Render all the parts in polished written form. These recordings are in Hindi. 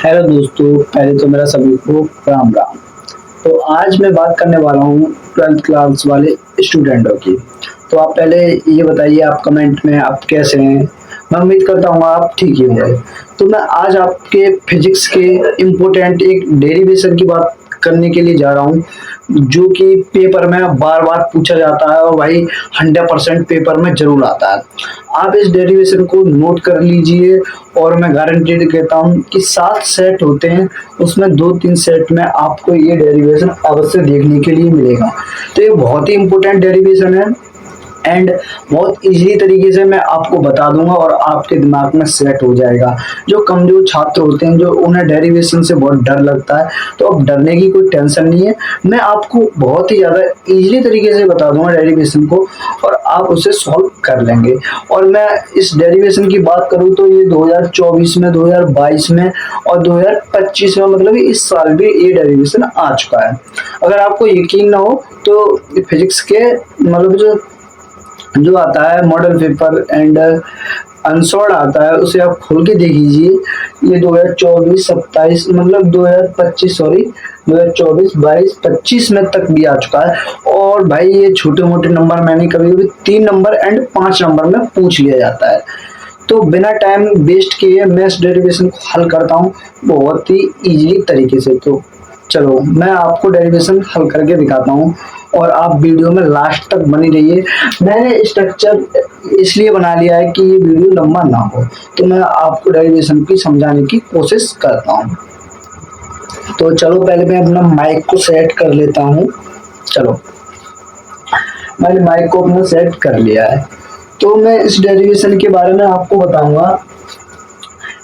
हेलो दोस्तों, पहले तो मेरा सभी को राम राम। तो आज मैं बात करने वाला हूँ ट्वेल्थ क्लास वाले स्टूडेंटों की। तो आप पहले ये बताइए, आप कमेंट में आप कैसे हैं। मैं उम्मीद करता हूँ आप ठीक ही होंगे। तो मैं आज आपके फिजिक्स के इम्पोर्टेंट एक डेरिवेशन की बात करने के लिए जा रहा हूँ, जो कि पेपर में बार बार पूछा जाता है और भाई 100% पेपर में जरूर आता है। आप इस डेरिवेशन को नोट कर लीजिए और मैं गारंटी देता हूँ कि 7 सेट होते हैं, उसमें 2-3 सेट में आपको ये डेरिवेशन अवश्य देखने के लिए मिलेगा। तो ये बहुत ही इंपॉर्टेंट डेरिवेशन है एंड बहुत इजी तरीके से मैं आपको बता दूंगा और आपके दिमाग में सेट हो जाएगा। जो कमजोर छात्र होते हैं, जो उन्हें डेरिवेशन से बहुत डर लगता है, तो अब डरने की कोई टेंशन नहीं है। मैं आपको बहुत ही ज्यादा इजीली तरीके से बता दूंगा डेरिवेशन को और आप उसे सॉल्व कर लेंगे। और मैं इस डेरिवेशन की बात करूं तो ये 2024 में, 2022 में और 2025 में, मतलब इस साल भी ये डेरिवेशन आ चुका है। अगर आपको यकीन ना हो तो फिजिक्स के मतलब जो जो आता है मॉडल पेपर एंड अनसॉल्ड आता है, उसे आप खोल के देख लीजिए। ये 2024 27 मतलब 2025, सॉरी 2024 22 25 में तक भी आ चुका है। और भाई ये छोटे मोटे नंबर मैंने कभी कभी 3 नंबर एंड 5 नंबर में पूछ लिया जाता है। तो बिना टाइम वेस्ट किए मैं इस डेरिवेशन को हल करता हूँ बहुत ही इजीली तरीके से। तो चलो मैं आपको डेरिवेशन हल करके दिखाता हूँ और आप वीडियो में लास्ट तक बनी रहिए। मैंने स्ट्रक्चर इसलिए बना लिया है कि ये वीडियो लंबा ना हो, तो मैं आपको डेरिवेशन की समझाने की कोशिश करता हूँ। तो चलो पहले मैं अपना माइक को सेट कर लेता हूँ। चलो मैंने माइक को अपना सेट कर लिया है। तो मैं इस डेरिवेशन के बारे में आपको बताऊंगा।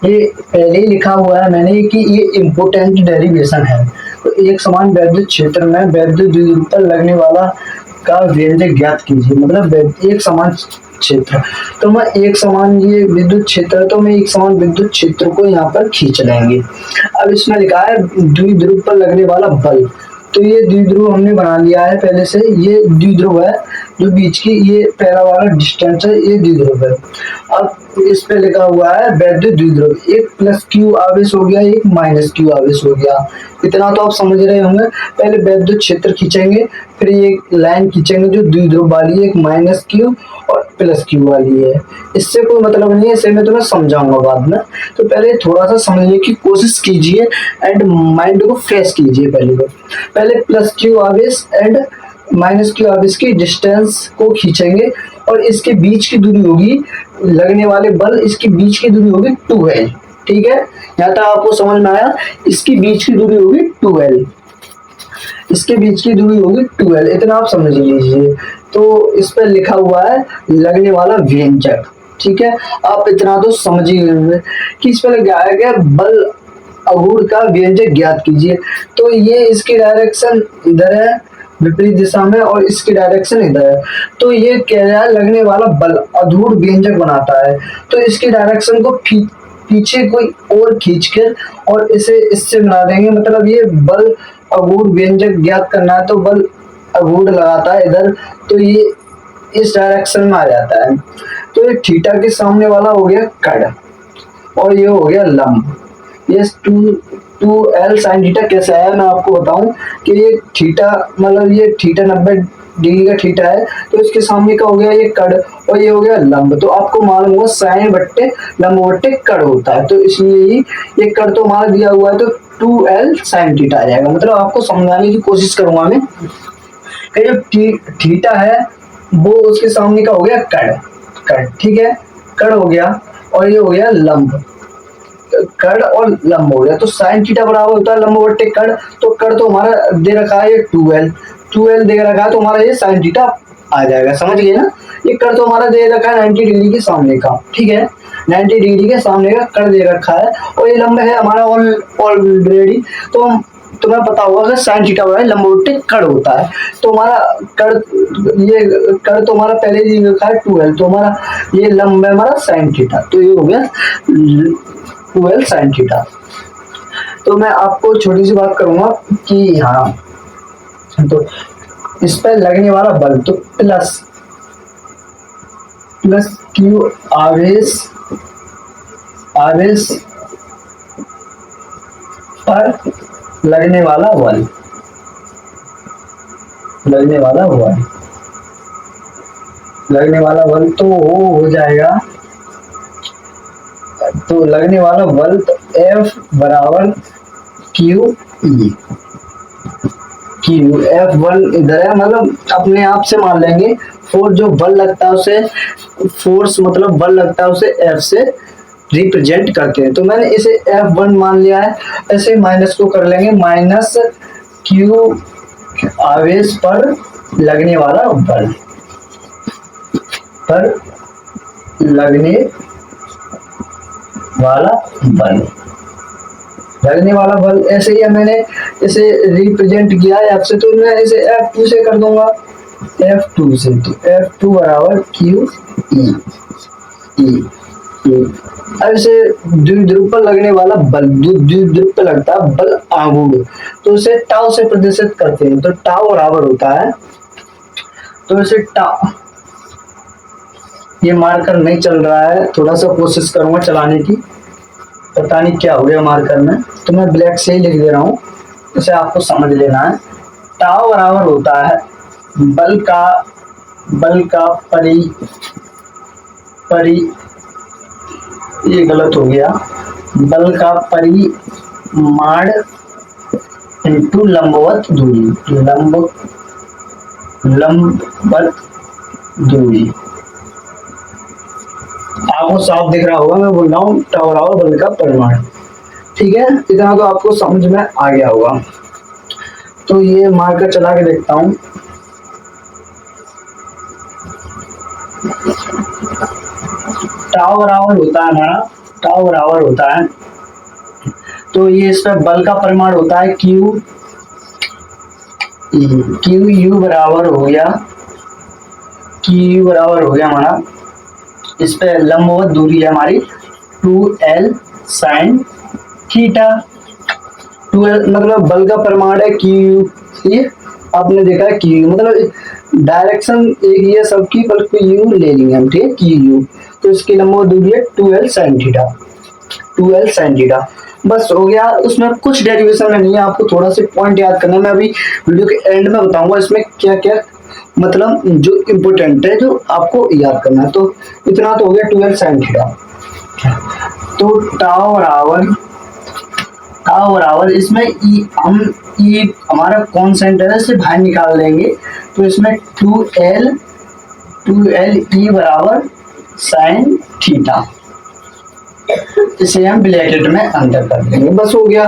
ये पहले ही लिखा हुआ है मैंने कि ये इम्पोर्टेंट डेरिवेशन है। तो एक समान वैद्युत क्षेत्र में वैद्युत द्विध्रुव पर लगने वाला का व्यंजक ज्ञात कीजिए। मतलब एक समान क्षेत्र, तो मैं एक समान ये विद्युत क्षेत्र है, तो मैं एक समान विद्युत क्षेत्र को यहाँ पर खींच लेंगे। अब इसमें लिखा है द्विध्रुव पर लगने वाला बल। तो ये द्विध्रुव हमने बना लिया है पहले से। ये द्विध्रुव है, जो बीच की ये पहला वाला डिस्टेंस है, ये द्विध्रुव है। अब इस पे लिखा हुआ है वैद्युत द्विध्रुव, एक प्लस क्यू आवेश हो गया, एक माइनस क्यू आवेश हो गया। इतना तो आप समझ रहे होंगे। पहले वैद्युत क्षेत्र खींचेंगे, फिर ये लाइन खींचेंगे जो द्विध्रुव वाली है, एक माइनस क्यू और प्लस क्यू वाली है। इससे कोई मतलब नहीं है, इसे मैं तुम्हें समझाऊंगा बाद में। तो पहले थोड़ा सा समझने की कोशिश कीजिए एंड माइंड को फ्रेश कीजिए। पहले प्लस क्यू आवेश एंड माइनस क्यू आवेश की डिस्टेंस को खींचेंगे और इसके बीच की दूरी होगी लगने वाले बल, इसके बीच की दूरी होगी 2L। ठीक है, यहाँ तक आपको समझ में आया। इसकी बीच की दूरी होगी 2L, इसके बीच की दूरी होगी 2L, इतना आप समझ लीजिए। तो इस पर लिखा हुआ है लगने वाला व्यंजक। ठीक है, आप इतना तो समझ ही गए कि इस पर लगाया गया बल अगूर का व्यंजक ज्ञात कीजिए। तो ये इसकी डायरेक्शन इधर है विपरीत दिशा में और इसकी डायरेक्शन इधर है। तो ये कह रहा है लगने वाला बल अधूर व्यंजक बनाता है। तो इसकी डायरेक्शन को पीछे कोई और खींचकर और इसे इससे बना देंगे। मतलब ये बल अगूर व्यंजक ज्ञात करना है, तो बल अगूर लगाता है इधर, तो ये इस डायरेक्शन में आ जाता है। तो ये थीटा के सामने वाला हो गया कड़ और ये हो गया लंब। ये 2L साइन थीटा कैसे आया मैं आपको बताऊं कि ये थीटा मतलब ये थीटा 90 डिग्री का थीटा है, तो इसके सामने का हो गया ये कड़ और ये हो गया लंब। तो आपको मालूम होगा साइन बट्टे लंब बट्टे कड़ होता है, तो इसलिए ही ये कड़ तो हमारा दिया हुआ है, तो 2L साइन थीटा आ जाएगा। मतलब आपको समझाने की कोशिश करूंगा मैं कि जो थीटा है वो उसके सामने का हो गया कड़। कड़ ठीक है, कड़ हो गया और ये हो गया लंब। कड़ और लंब हो गया, तो साइन थीटा बराबर होता है लंब बट्टे कड़। तो कड़ तो हमारा दे रखा है ये 2L दे रखा है, तो हमारा ये साइन थीटा आ जाएगा। समझ गए ना। ये कड़ तो हमारा दे रखा है 90 डिग्री के सामने का। ठीक है, 90 डिग्री के सामने का कड़ दे रखा है और ये लंब है हमारा ऑलरेडी। तो तुम्हें पता होगा कि साइन थीटा बराबर लंब बट्टे कड़ होता है। तो हमारा कड़, ये कड़ तो हमारा पहले ही दे रखा है 2L, तो हमारा ये लंब है हमारा साइन थीटा, तो ये हो गया 2L साइन थीटा। तो मैं आपको छोटी सी बात करूंगा कि यहाँ तो इस पर लगने वाला बल, तो प्लस क्यू आवेश आवेश पर लगने वाला बल, लगने वाला बल, लगने वाला बल तो वो हो जाएगा, तो लगने वाला बल तो F बराबर Q E, Q F one इधर है, मतलब अपने आप से मान लेंगे। फोर्स जो बल लगता है उसे, फोर्स मतलब बल लगता है उसे एफ से रिप्रेजेंट करते हैं। तो मैंने इसे F1 मान लिया है। ऐसे माइनस को कर लेंगे, माइनस क्यू आवेश पर लगने वाला बल, पर लगने वाला बल, लगने वाला बल। ऐसे ही मैंने इसे रिप्रेजेंट किया है एफ से, तो मैं इसे F2 से कर दूंगा, F2 से, तो F2 बराबर क्यू ई, अब इसे द्विध्रुव पर लगने वाला बल, द्विध्रुव पर लगता है बल आघूर्ण, तो इसे टाउ से प्रदर्शित करते हैं। तो टाउ बराबर होता है, तो इसे टाउ, ये मार्कर नहीं चल रहा है, थोड़ा सा कोशिश करूंगा चलाने की, पता नहीं क्या हो गया मार्कर में, तो मैं ब्लैक से ही लिख दे रहा हूँ, इसे आपको समझ लेना है। टाउ बराबर होता है बल का परि, ये गलत हो गया, बल का परिमाण इंटू लंबवत दूरी, लंबवत दूरी। आपको साफ दिख रहा होगा, मैं बोल रहा हूँ टाउ बराबर बल का परिमाण, ठीक है, इतना तो आपको समझ में आ गया होगा। तो ये मार्कर चला के देखता हूँ, टाउ बराबर होता है हमारा, टाउ बराबर होता है, तो ये इसका बल का परिमाण होता है क्यू यू बराबर हो गया, क्यू बराबर हो गया हमारा, इस पे लंबवत दूरी है हमारी 2L साइन थीटा। 2L मतलब बल का परिमाण है क्यू, ये आपने देखा है क्यू, मतलब डायरेक्शन एक ही है सबकी, बल्कि यू ले लेंगे हम, ठीक है, क्यू यू, तो इसकी लंबवत दूरी है 2L sine theta, 2L sine theta. बस हो गया, उसमें कुछ डेरिवेशन में नहीं है, आपको थोड़ा सा पॉइंट याद करना है, मैं अभी वीडियो के एंड में बताऊंगा इसमें क्या क्या, मतलब जो इम्पोर्टेंट है जो आपको याद करना है। तो इतना तो हो गया 12 साइन थीटा। तो टाउ बराबर इसमें हम हमारा कॉन्सेंट है, इसे बाहर निकाल देंगे, तो इसमें 2L ई बराबर साइन थीटा, इसे हम ब्रैकेट में अंदर कर देंगे, बस हो गया,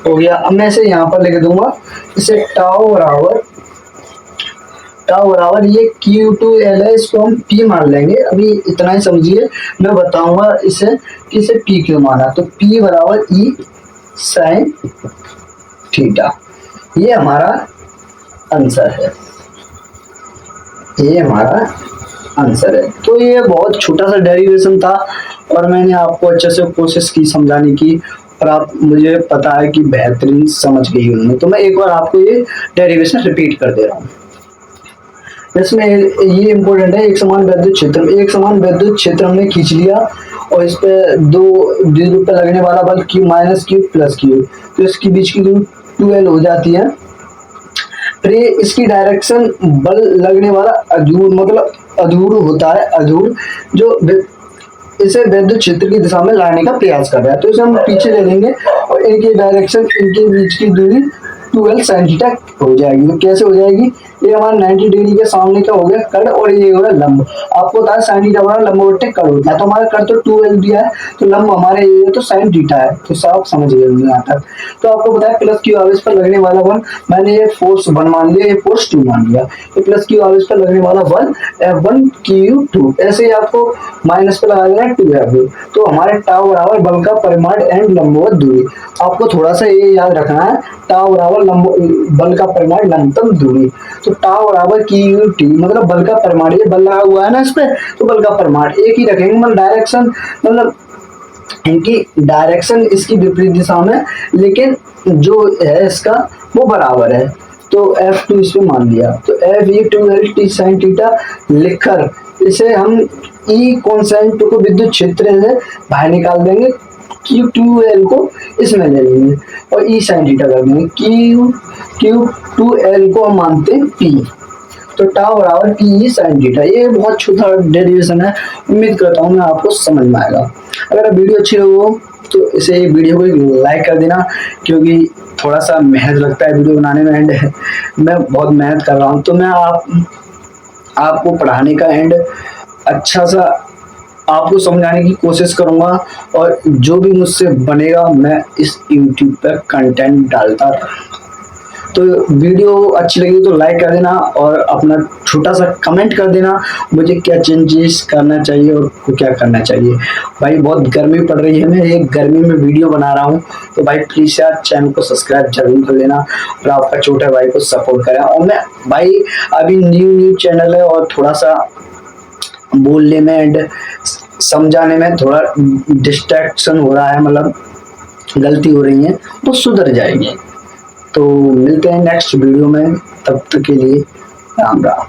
हो गया। अब मैं इसे यहाँ पर लिख दूंगा, इसे टाउ बराबर ये Q2L है, इसको हम P मान लेंगे, अभी इतना ही समझिए, मैं बताऊंगा इसे कि इसे P क्यों माना। तो P बराबर E साइन थीटा, ये हमारा आंसर है, ये हमारा आंसर है। तो ये बहुत छोटा सा डेरिवेशन था, और मैंने आपको अच्छे से कोशिश की समझाने की, और आप, मुझे पता है कि बेहतरीन समझ गई होंगे। तो मैं एक बार आपको ये डेरिवेशन रिपीट कर दे रहा हूँ। इसमें ये इम्पोर्टेंट है, एक समान वैद्युत क्षेत्र हमने खींच लिया, और इस पे दो द्विध्रुव पे लगने वाला बल Q minus Q plus Q, तो इसके बीच की दूरी 2L हो जाती है। फिर ये इसकी डायरेक्शन बल लगने वाला अधूर, मतलब अधूर होता है, अधूर जो इसे वैद्युत क्षेत्र की दिशा में लाने का प्रयास कर रहा है, तो इसे हम पीछे ले लेंगे, और इनकी डायरेक्शन, इनके बीच की दूरी 12 साइन थीटा हो जाएगी। तो कैसे हो जाएगी, ये हमारा 90 डिग्री के सामने का हो गया कड़, और ये हो गया लंब। आपको पता है साइन थीटा हमारा लंब बट्टे कड़ होता है, तो हमारा कड़ तो 2L दिया है, तो लंब हमारे ये तो साइन थीटा है, तो सब समझ गए होंगे यहाँ तक। तो आपको पता है प्लस क्यू आवेश पर लगने वाला बल, मैंने ये फोर्स 1 मान लिया, ये फोर्स 2 मान लिया, ये प्लस क्यू आवेश पर लगने वाला बल F1 Q2, ऐसे ही आपको माइनस पे लगा देना 2F2। तो हमारे टाउ बराबर बल का परिमाण एंड लंबवत दूरी, आपको थोड़ा सा ये याद रखना है, टाउ बराबर बल का परिमाण लंबतम दूरी। तो टाउ बराबर QT, मतलब बल का परिमाण, ये बल लगा हुआ है ना इस पे, तो बल का परिमाण एक ही रखेंगे, मतलब डायरेक्शन, मतलब इनकी डायरेक्शन इसकी विपरीत दिशा में, लेकिन जो है इसका वो बराबर है, तो F2 इसमें मान लिया। तो F 2L T sine theta लिखकर इसे हम E कॉन्सेंट को विद्युत क्षेत्र से बाहर निकाल देंगे, Q2L को इसमें ले लेंगे और E sin थीटा कर देंगे। Q2L को हम मानते हैं P, तो टाउ बराबर P sin थीटा। ये बहुत छोटा डेरिवेशन है, उम्मीद करता हूँ मैं आपको समझ में आएगा। अगर वीडियो अच्छी हो तो इसे वीडियो को लाइक कर देना, क्योंकि थोड़ा सा मेहनत लगता है वीडियो बनाने में एंड मैं बहुत मेहनत कर रहा हूँ, तो मैं आपको पढ़ाने का एंड अच्छा सा आपको समझाने की कोशिश करूंगा, और जो भी मुझसे बनेगा मैं इस YouTube पर कंटेंट डालता रहूंगा। तो वीडियो अच्छी लगी तो लाइक कर देना और अपना छोटा सा कमेंट कर देना मुझे क्या चेंजेस करना चाहिए और को क्या करना चाहिए। भाई बहुत गर्मी पड़ रही है, मैं एक गर्मी में वीडियो बना रहा हूँ, तो भाई प्लीज यार चैनल को सब्सक्राइब जरूर कर लेना और आपका छोटा भाई को सपोर्ट करें। और मैं भाई अभी न्यू चैनल है और थोड़ा सा बोलने में एंड समझाने में थोड़ा डिस्ट्रैक्शन हो रहा है, मतलब गलती हो रही है, तो सुधर जाएगी। तो मिलते हैं नेक्स्ट वीडियो में, तब तक के लिए राम राम।